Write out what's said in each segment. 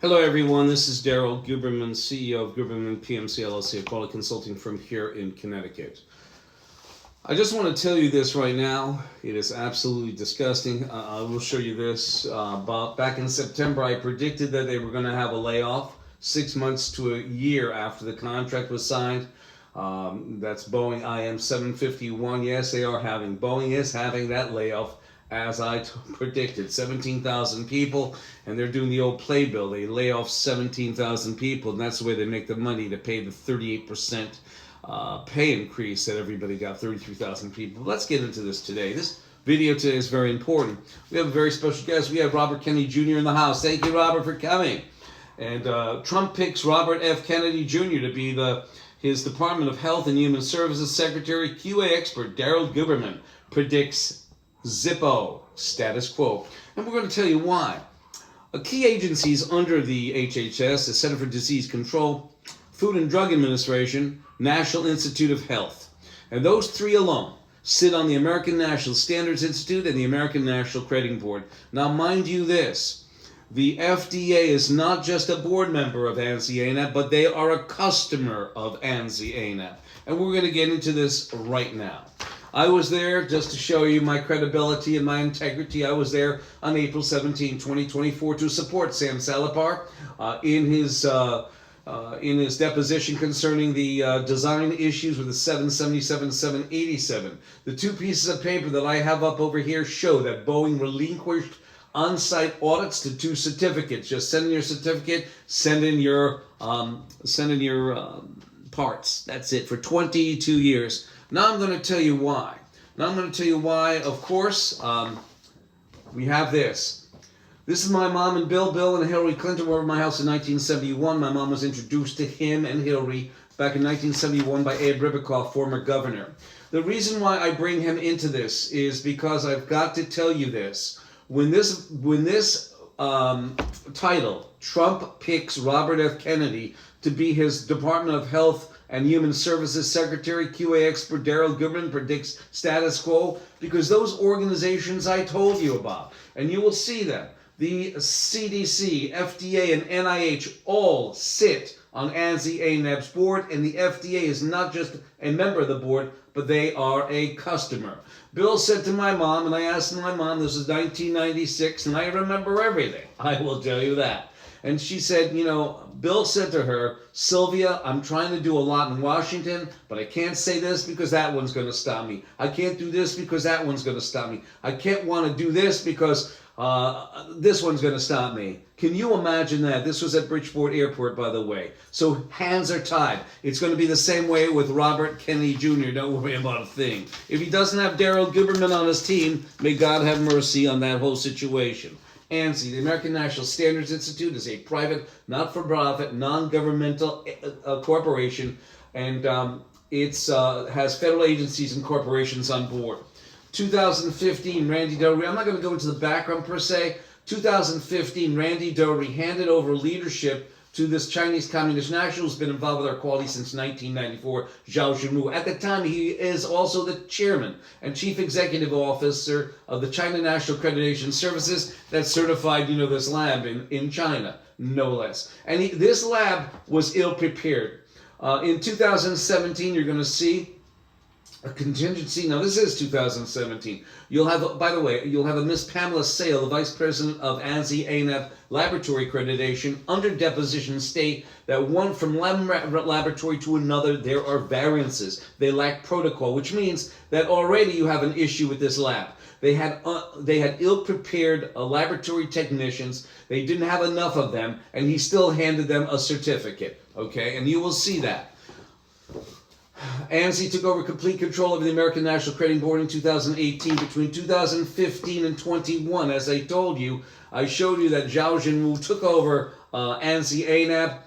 Hello everyone, this is Daryl Guberman, CEO of Guberman PMC LLC, a quality consulting firm here in Connecticut. I just want to tell you this right now. It is absolutely disgusting. I will show you this. Back in September, I predicted that they were going to have a layoff 6 months to a year after the contract was signed. That's Boeing IM 751. Yes, Boeing is having that layoff. As I predicted, 17,000 people, and they're doing the old playbill. They lay off 17,000 people, and that's the way they make the money to pay the 38% pay increase that everybody got, 33,000 people. Let's get into this today. This video today is very important. We have a very special guest. We have Robert Kennedy Jr. in the house. Thank you, Robert, for coming. And Trump picks Robert F. Kennedy Jr. to be his Department of Health and Human Services Secretary. QA expert Daryl Guberman predicts Zippo, status quo. And we're going to tell you why. Key agencies under the HHS, the Center for Disease Control, Food and Drug Administration, National Institute of Health. And those three alone sit on the American National Standards Institute and the American National Crediting Board. Now, mind you this, the FDA is not just a board member of ANSI-ANAP, but they are a customer of ANSI-ANAP. And we're going to get into this right now. I was there just to show you my credibility and my integrity. I was there on April 17, 2024 to support Sam Salapar in his deposition concerning the design issues with the 777, 787. The two pieces of paper that I have up over here show that Boeing relinquished on-site audits to two certificates. Just send in your certificate, send in your parts. That's it, for 22 years. Now I'm going to tell you why. Of course, we have this. This is my mom and Bill. Bill and Hillary Clinton were over my house in 1971. My mom was introduced to him and Hillary back in 1971 by Abe Ribicoff, former governor. The reason why I bring him into this is because I've got to tell you this. When this title, Trump picks Robert F. Kennedy to be his Department of Health and Human Services Secretary, QA expert Daryl Guberman predicts status quo, because those organizations I told you about, and you will see them, the CDC, FDA, and NIH all sit on ANSI-ANAP's board, and the FDA is not just a member of the board, but they are a customer. Bill said to my mom, and I asked my mom, this was 1996, and I remember everything, I will tell you that. And she said, Bill said to her, Sylvia, I'm trying to do a lot in Washington, but I can't say this because that one's going to stop me. I can't do this because that one's going to stop me. I can't want to do this because this one's going to stop me. Can you imagine that? This was at Bridgeport Airport, by the way. So hands are tied. It's going to be the same way with Robert Kennedy Jr. Don't worry about a thing. If he doesn't have Daryl Guberman on his team, may God have mercy on that whole situation. ANSI, the American National Standards Institute, is a private, not-for-profit, non-governmental corporation, and it has federal agencies and corporations on board. 2015, Randy Doherty, I'm not going to go into the background per se. 2015, Randy Doherty handed over leadership to this Chinese Communist national who's been involved with our quality since 1994, Zhao Zhenwu. At the time, he is also the chairman and chief executive officer of the China National Accreditation Services that certified, this lab in China, no less. And this lab was ill-prepared. In 2017, you're going to see a contingency. Now, this is 2017. You'll have a Miss Pamela Sale, the Vice President of ANSI-ANAP Laboratory Accreditation, under deposition state that one from laboratory to another, there are variances. They lack protocol, which means that already you have an issue with this lab. They had ill-prepared laboratory technicians. They didn't have enough of them, and he still handed them a certificate. Okay, and you will see that. ANSI took over complete control of the American National Crediting Board in 2018. Between 2015 and 21, as I told you, I showed you that Zhao Zhenwu took over ANSI-ANAP,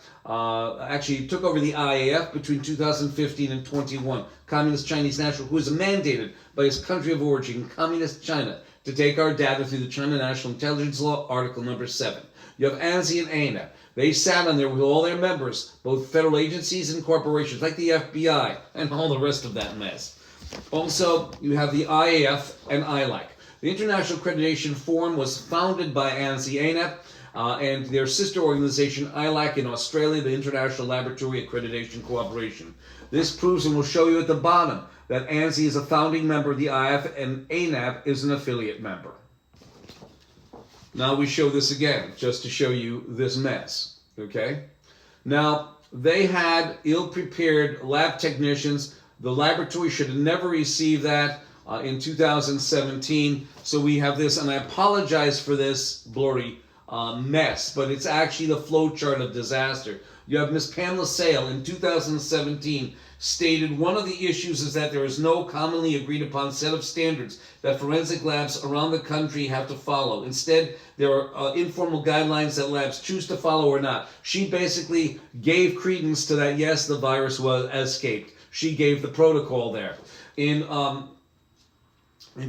actually took over the IAF between 2015 and 21. Communist Chinese national, who is mandated by his country of origin, Communist China, to take our data through the China National Intelligence Law, Article number 7. You have ANSI and ANAP. They sat on there with all their members, both federal agencies and corporations, like the FBI, and all the rest of that mess. Also, you have the IAF and ILAC. The International Accreditation Forum was founded by ANSI-ANAP and their sister organization, ILAC, in Australia, the International Laboratory Accreditation Cooperation. This proves, and we'll show you at the bottom, that ANSI is a founding member of the IF and ANAB is an affiliate member. Now we show this again, just to show you this mess, okay? Now, they had ill-prepared lab technicians. The laboratory should have never received that in 2017. So we have this, and I apologize for this blurry mess, but it's actually the flowchart of disaster. You have Ms. Pamela Sale in 2017 stated one of the issues is that there is no commonly agreed upon set of standards that forensic labs around the country have to follow. Instead, there are informal guidelines that labs choose to follow or not. She basically gave credence to that, yes, the virus was escaped. She gave the protocol there. In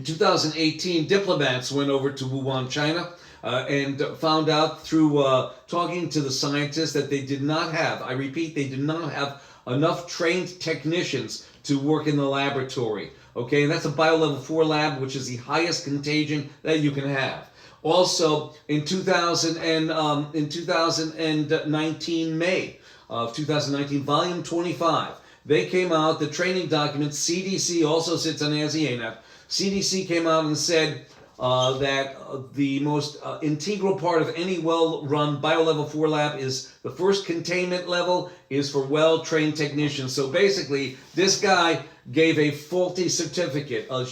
2018, diplomats went over to Wuhan, China, and found out through talking to the scientists that they did not have, I repeat, they did not have enough trained technicians to work in the laboratory. Okay, and that's a bio-level 4 lab, which is the highest contagion that you can have. Also, in 2019, May of 2019, volume 25, they came out, the training document, CDC also sits on ANSI-ANAP. CDC came out and said that the most integral part of any well-run bio-level 4 lab is the first containment level is for well-trained technicians. So basically, this guy gave a faulty certificate, a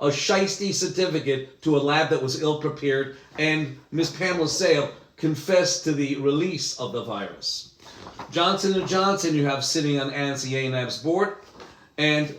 shiesty certificate to a lab that was ill-prepared, and Ms. Pamela Sale confessed to the release of the virus. Johnson & Johnson you have sitting on ANSI-ANAP's board, and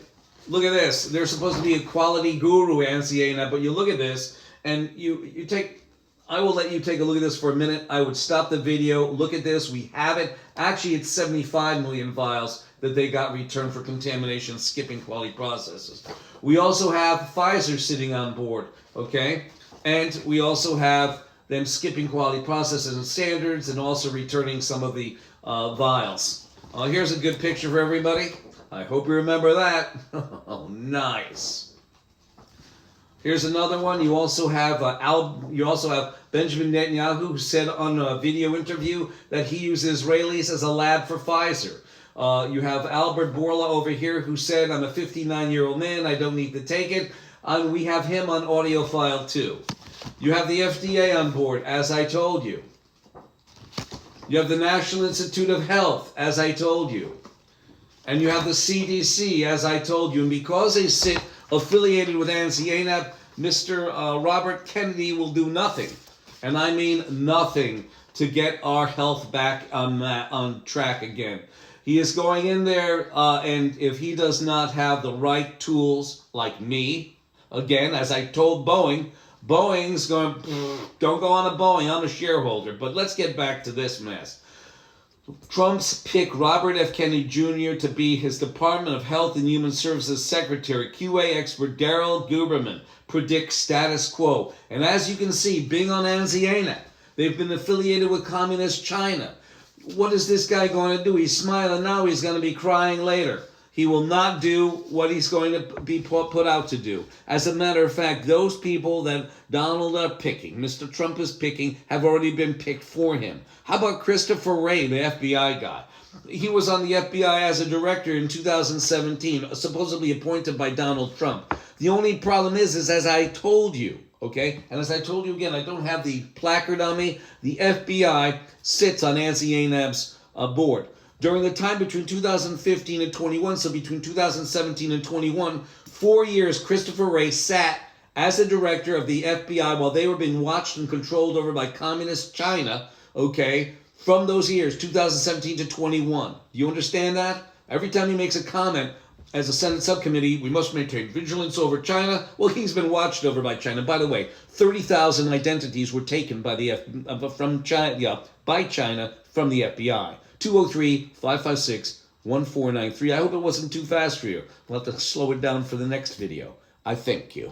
look at this. They're supposed to be a quality guru, ANSI-ANAP, but you look at this, and you take, I will let you take a look at this for a minute. I would stop the video, look at this, we have it. Actually, it's 75 million vials that they got returned for contamination, skipping quality processes. We also have Pfizer sitting on board, okay? And we also have them skipping quality processes and standards and also returning some of the vials. Here's a good picture for everybody. I hope you remember that. Oh, nice. Here's another one. You also have Benjamin Netanyahu, who said on a video interview that he used Israelis as a lab for Pfizer. You have Albert Bourla over here, who said, I'm a 59-year-old man, I don't need to take it. And we have him on audio file too. You have the FDA on board, as I told you. You have the National Institute of Health, as I told you. And you have the CDC, as I told you. And because they sit affiliated with ANSI-ANAP, Mr. Robert Kennedy will do nothing, and I mean nothing, to get our health back on track again. He is going in there, and if he does not have the right tools, like me, again, as I told Boeing, Boeing's going, don't go on a Boeing, I'm a shareholder. But let's get back to this mess. Trump's pick Robert F. Kennedy Jr. to be his Department of Health and Human Services Secretary. QA expert Darrell Guberman predicts status quo. And as you can see, being on ANSI-ANAP, they've been affiliated with Communist China. What is this guy going to do? He's smiling now, he's going to be crying later. He will not do what he's going to be put out to do. As a matter of fact, those people that Donald are picking, Mr. Trump is picking, have already been picked for him. How about Christopher Wray, the FBI guy? He was on the FBI as a director in 2017, supposedly appointed by Donald Trump. The only problem is as I told you, okay, and as I told you again, I don't have the placard on me, the FBI sits on ANSI-ANAP's board. During the time between 2015 and 21, so between 2017 and 21, 4 years, Christopher Wray sat as a director of the FBI while they were being watched and controlled over by Communist China, okay, from those years, 2017 to 21. Do you understand that? Every time he makes a comment as a Senate subcommittee, we must maintain vigilance over China. Well, he's been watched over by China. By the way, 30,000 identities were taken by China from the FBI. 203-556-1493. I hope it wasn't too fast for you. We'll have to slow it down for the next video. I thank you.